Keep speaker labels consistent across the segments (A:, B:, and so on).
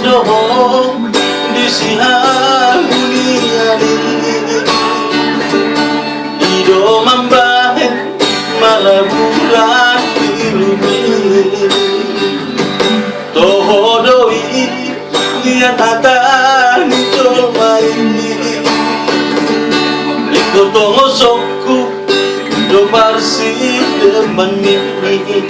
A: Doon di siya huniyanin Ido mambahin malaburan ilumin Tohodoi niya tatan ito maini Iko tongosokku do parsi demanini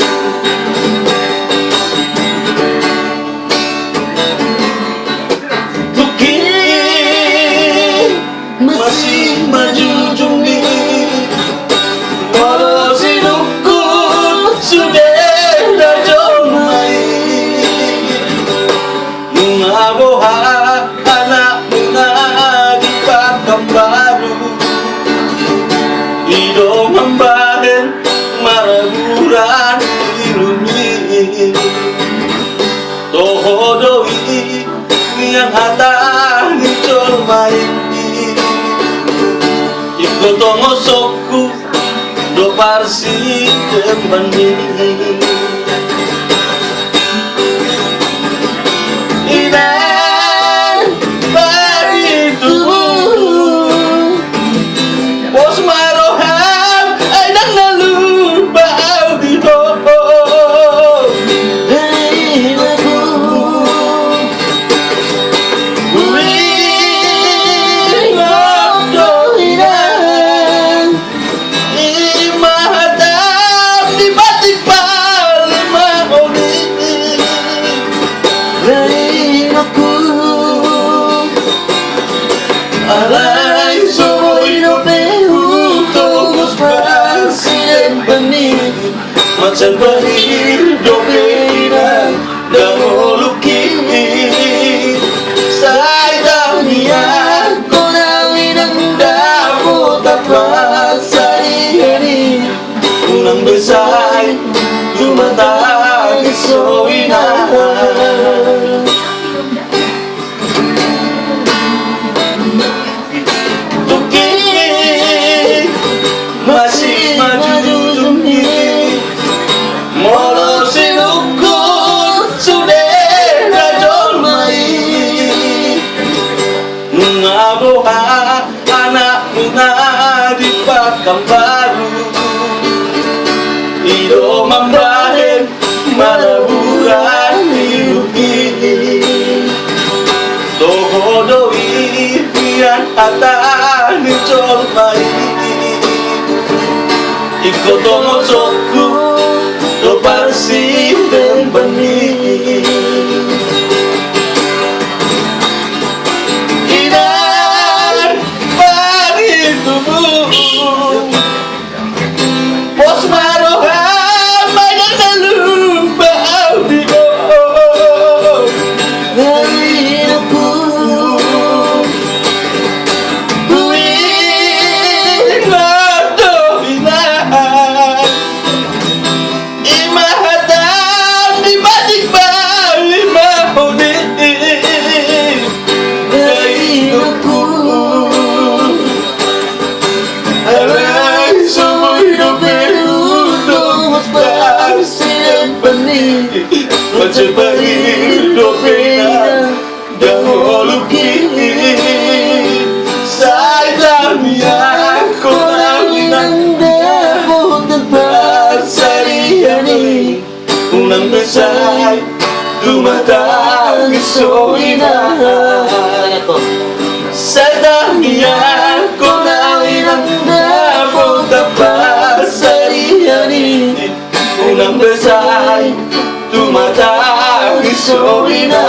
A: masih maju jumi walau hidupku sudah rajomai mengaboha anak bunga di pakam baru hidup membahen maraburan dirumi tohodoi yang hata ngicol main Iko tongosokku do parsi demani Inen paritu Bos marohan ainang nalur bau di ho Hei lagu Alay soy no pehu todos para siempre Macam bahir do pena dan oluki Sai dunia konawin ang dapot at pasari Unang besay tumatag soy na masih maju jumi Molo sinukku sudah rajomai Ngaboha anak bunga di pakam baru Ido mambahin maraburan hidupi Tohodoi pian hata ngicol mai Iko tongosokku do parsi demani Inan paritu Bos marohan mainang nalur bau di ho Dari hidupku Macam bahir do pena dan oluki Sai dunia konawin ang dapot at pasariani Unang besay tumatag soy na Sai dunia konawin ang dapot at pasariani Unang besay tumatag soy na